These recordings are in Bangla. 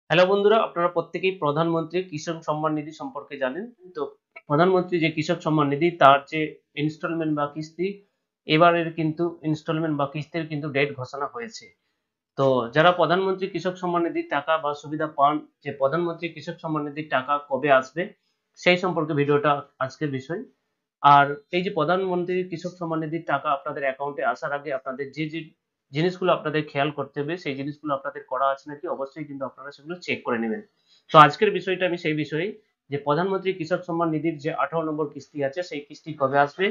হ্যালো বন্ধুরা, আপনারা প্রত্যেকেই প্রধানমন্ত্রী কৃষক সম্মান নিধি সম্পর্কে জানেন। তো প্রধানমন্ত্রী যে কৃষক সম্মান নিধি তার যে ইনস্টলমেন্ট বা কিস্তি, এবারের কিন্তু ইনস্টলমেন্ট বা কিস্তির কিন্তু ডেট ঘোষণা হয়েছে। তো যারা প্রধানমন্ত্রী কৃষক সম্মান নিধির টাকা বা সুবিধা পান, যে প্রধানমন্ত্রী কৃষক সম্মান নিধির টাকা কবে আসবে সেই সম্পর্কে ভিডিওটা আজকের বিষয়। আর এই যে প্রধানমন্ত্রী কৃষক সম্মান নিধির টাকা আপনাদের অ্যাকাউন্টে আসার আগে আপনাদের যে জিনিসগুলো আপনাদের খেয়াল করতে হবে, সেই জিনিসগুলো আপনাদের করা আছে নাকি অবশ্যই কিন্তু আপনারা সেগুলো চেক করে নেবেন। তো আজকের বিষয়টা আমি সেই বিষয়ে, যে প্রধানমন্ত্রী কৃষক সম্মান নিধির যে 18 নম্বর কিস্তি আছে সেই কিস্তি কবে আসবে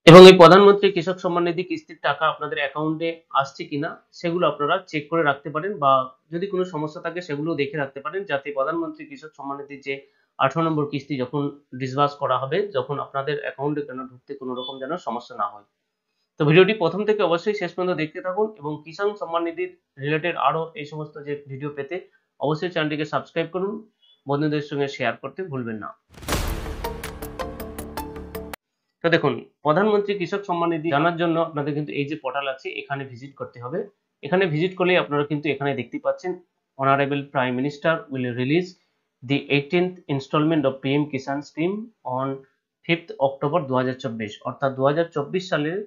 এবং এই প্রধানমন্ত্রী কৃষক সম্মান নিধি কিস্তির টাকা আপনাদের অ্যাকাউন্টে আসছে কিনা সেগুলো আপনারা চেক করে রাখতে পারেন, বা যদি কোনো সমস্যা থাকে সেগুলো দেখে রাখতে পারেন, যাতে প্রধানমন্ত্রী কৃষক সম্মান নিধির যে 18 নম্বর কিস্তি যখন ডিসবার্স করা হবে, যখন আপনাদের অ্যাকাউন্টে যেন ঢুকতে কোনো রকম যেন সমস্যা না হয়। তো ভিডিওটি প্রথম থেকে অবশ্যই শেষ পর্যন্ত দেখতে থাকুন এবং কিষাণ সম্মান নিধির রিলেটেড আরো এই সমস্ত যে ভিডিও পেতে অবশ্যই চ্যানেলটিকে সাবস্ক্রাইব করুন, বন্ধুদের সঙ্গে শেয়ার করতে ভুলবেন না। তো দেখুন, প্রধানমন্ত্রী কৃষক সম্মান নিধি জানার জন্য আপনাদের কিন্তু এই যে পোর্টাল আছে এখানে ভিজিট করতে হবে। এখানে ভিজিট করলেই আপনারা কিন্তু এখানে দেখতে পাচ্ছেন, honourable prime minister will release the 18th instalment of PM Kisan scheme on 5th October 2024, অর্থাৎ 2024 সালের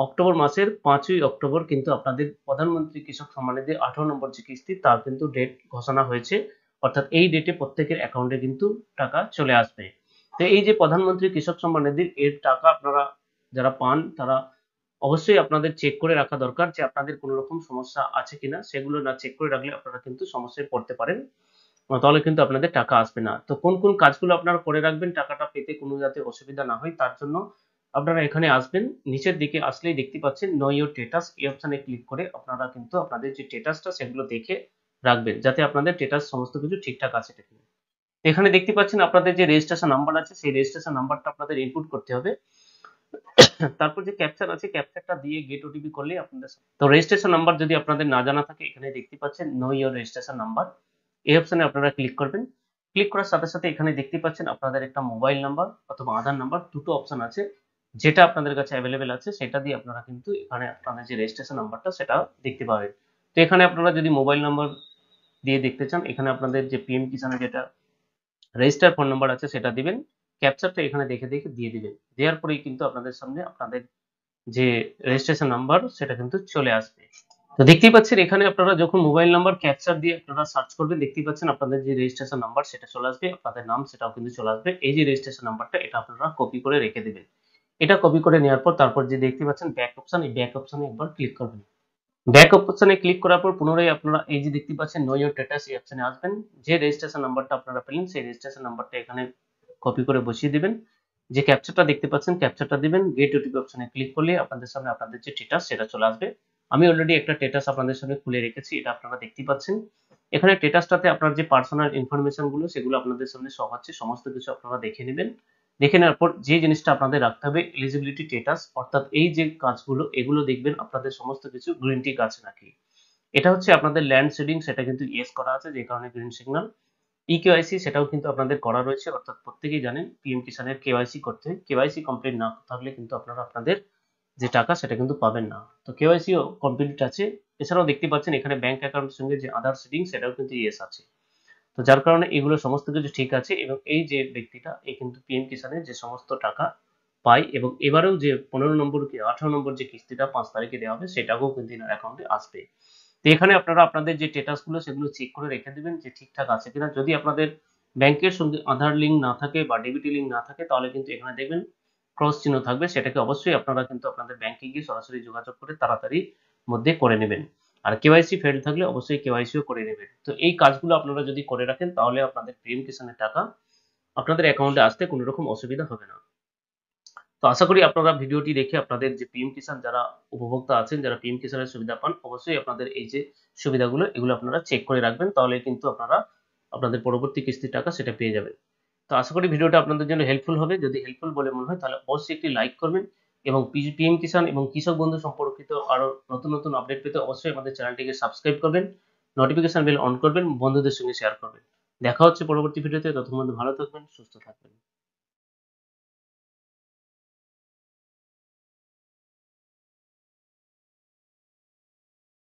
অক্টোবর মাসের 5ই অক্টোবর কিন্তু আপনাদের প্রধানমন্ত্রী কৃষক সম্মান নিধি 18 নম্বর যে কিস্তি তার কিন্তু ডেট ঘোষণা হয়েছে, অর্থাৎ এই ডেটে প্রত্যেকের অ্যাকাউন্টে কিন্তু টাকা চলে আসবে। তো এই যে প্রধানমন্ত্রী কৃষক সম্মান নিধির এর টাকা আপনারা যারা পান তারা অবশ্যই আপনাদের চেক করে রাখা দরকার যে আপনাদের কোনো রকম সমস্যা আছে কিনা। সেগুলো না চেক করে রাখলে আপনারা কিন্তু সমস্যায় পড়তে পারেন, তাহলে কিন্তু আপনাদের টাকা আসবে না। তো কোন কোন কাজগুলো আপনারা করে রাখবেন টাকাটা পেতে কোনো যাতে অসুবিধা না হয় তার জন্য আপনারা এখানে আসবেন। নিচের দিকে আসলেই দেখতে পাচ্ছেন নো ইওর স্ট্যাটাস, এই অপশনে ক্লিক করে আপনারা কিন্তু আপনাদের যে স্ট্যাটাসটা সেগুলো দেখে রাখবেন, যাতে আপনাদের স্ট্যাটাস সমস্ত কিছু ঠিকঠাক আছে কিনা। এখানে দেখতে পাচ্ছেন আপনাদের যে রেজিস্ট্রেশন নাম্বার আছে সেই রেজিস্ট্রেশন নাম্বারটা আপনাদের ইনপুট করতে হবে। তারপর যে ক্যাপচার আছে ক্যাপচারটা দিয়ে গেট ওটিপি করলেই আপনাদের, তো রেজিস্ট্রেশন নাম্বার যদি আপনাদের না জানা থাকে এখানে দেখতে পাচ্ছেন নো ইওর রেজিস্ট্রেশন নাম্বার, এই অপশনে আপনারা ক্লিক করবেন। ক্লিক করার সাথে সাথে এখানে দেখতে পাচ্ছেন আপনাদের একটা মোবাইল নাম্বার অথবা আধার নাম্বার, দুটো অপশন আছে, যেটা আপনাদের কাছে অ্যাভেলেবেল আছে সেটা দিয়ে আপনারা কিন্তু এখানে আপনাদের যে রেজিস্ট্রেশন নাম্বারটা সেটা দেখতে পাবেন। তো এখানে আপনারা যদি মোবাইল নাম্বার দিয়ে দেখতে চান, এখানে আপনাদের যে পিএম কিষানের যেটা রেজিস্টার ফোন নাম্বার আছে সেটা দিবেন, ক্যাপচারটা এখানে দেখে দেখে দিয়ে দিবেন। দেওয়ার পরেই কিন্তু আপনাদের সামনে আপনাদের যে রেজিস্ট্রেশন নাম্বার সেটা কিন্তু চলে আসবে। তো দেখতেই পাচ্ছেন এখানে আপনারা যখন মোবাইল নাম্বার ক্যাপচার দিয়ে আপনারা সার্চ করবেন দেখতেই পাচ্ছেন আপনাদের যে রেজিস্ট্রেশন নাম্বার সেটা চলে আসবে, আপনাদের নাম সেটাও কিন্তু চলে আসবে। এই যে রেজিস্ট্রেশন নাম্বারটা এটা আপনারা কপি করে রেখে দিবেন। এটা কপি করে নেওয়ার পর তারপর যে দেখতে পাচ্ছেন ব্যাক অপশন, এই ব্যাক অপশনে একবার ক্লিক করবেন। ব্যাক অপশনে ক্লিক করার পর পুনরায় আপনারা এই যে দেখতে পাচ্ছেন নো ইওর স্ট্যাটাস, এই অপশনে আসবেন। যে রেজিস্ট্রেশন নাম্বারটা আপনারা পেলেন সেই রেজিস্ট্রেশন নাম্বারটা এখানে কপি করে বসিয়ে দিবেন। যে ক্যাপচারটা দেখতে পাচ্ছেন ক্যাপচারটা দিবেন, গেট ওটিপি অপশনে ক্লিক করলে আপনাদের সামনে আপনাদের যে স্ট্যাটাস সেটা চলে আসবে। আমি অলরেডি একটা স্ট্যাটাস আপনাদের সামনে খুলে রেখেছি, এটা আপনারা দেখতেই পাচ্ছেন। এখানে স্ট্যাটাসটাতে আপনার যে পার্সোনাল ইনফরমেশন গুলো সেগুলো আপনাদের সামনে শো হচ্ছে, সমস্ত কিছু আপনারা দেখে নেবেন। দেখে নেওয়ার পর যে জিনিসটা আপনাদের রাখতে হবে এলিজিবিলিটি স্ট্যাটাস, অর্থাৎ এই যে কাজগুলো এগুলো দেখবেন আপনাদের সমস্ত কিছু গ্রিন টিক আছে নাকি। এটা হচ্ছে আপনাদের ল্যান্ড সিডিং, সেটা কিন্তু ইয়েস করা আছে যে কারণে গ্রিন সিগন্যাল। ইকেওয়াইসি সেটাও কিন্তু আপনাদের করা রয়েছে, অর্থাৎ প্রত্যেকেই জানেন পিএম কিষানের কেওয়াইসি করতে হয়। কেওয়াইসি কমপ্লিট না থাকলে কিন্তু আপনারা আপনাদের যে টাকা সেটা কিন্তু পাবেন না। তো কেওয়াইসিও কমপ্লিট আছে। এছাড়াও দেখতে পাচ্ছেন এখানে ব্যাংক অ্যাকাউন্টের সঙ্গে যে আধার সিডিং সেটাও কিন্তু ইয়েস আছে। তো যার কারণে এগুলো সমস্ত কিছু ঠিক আছে এবং এই যে ব্যক্তিটা এই কিন্তু পিএম কিষানের যে সমস্ত টাকা পায় এবং এবারেও যে 15 নম্বর কি 18 নম্বর যে কিস্তিটা 5 তারিখে দেওয়া হবে সেটাও কিন্তু এনার অ্যাকাউন্টে আসবে। তো এখানে আপনারা আপনাদের যে স্ট্যাটাস গুলো সেগুলো চেক করে রেখে দিবেন যে ঠিকঠাক আছে কিনা। যদি আপনাদের ব্যাংকের সঙ্গে আধার লিঙ্ক না থাকে বা ডেবিটি লিঙ্ক না থাকে তাহলে কিন্তু এখানে দেখবেন ক্রস চিহ্ন থাকবে, সেটাকে অবশ্যই আপনারা কিন্তু আপনাদের ব্যাংকে গিয়ে সরাসরি যোগাযোগ করে তাড়াতাড়ি মধ্যে করে নেবেন। আর কেওয়াইসি ফেল থাকলে অবশ্যই কেওয়াইসিও করে নেবেন। তো এই কাজগুলো আপনারা যদি করে রাখেন তাহলে আপনাদের পিএম কিষানের টাকা আপনাদের অ্যাকাউন্টে আসতে কোনো রকম অসুবিধা হবে না। তো আশা করি আপনারা ভিডিওটি দেখে আপনাদের যে পিএম কিষান যারা উপভোক্তা আছেন, যারা পিএম কিষানের সুবিধা পান, অবশ্যই আপনাদের এই যে সুবিধাগুলো এগুলো আপনারা চেক করে রাখবেন, তাহলে কিন্তু আপনারা আপনাদের পরবর্তী কিস্তির টাকা সেটা পেয়ে যাবেন। তো আশা করি ভিডিওটা আপনাদের জন্য হেল্পফুল হবে। যদি হেল্পফুল বলে মনে হয় তাহলে অবশ্যই একটি লাইক করবেন এবং পিএম কিষান এবং কৃষক বন্ধু সম্পর্কিত আরো নতুন নতুন আপডেট পেতে অবশ্যই আমাদের চ্যানেলটিকে সাবস্ক্রাইব করবেন, নোটিফিকেশন বেল অন করবেন, বন্ধুদের সঙ্গে শেয়ার করবেন। দেখা হচ্ছে পরবর্তী ভিডিওতে, ততক্ষণ ভালো থাকবেন, সুস্থ থাকবেন।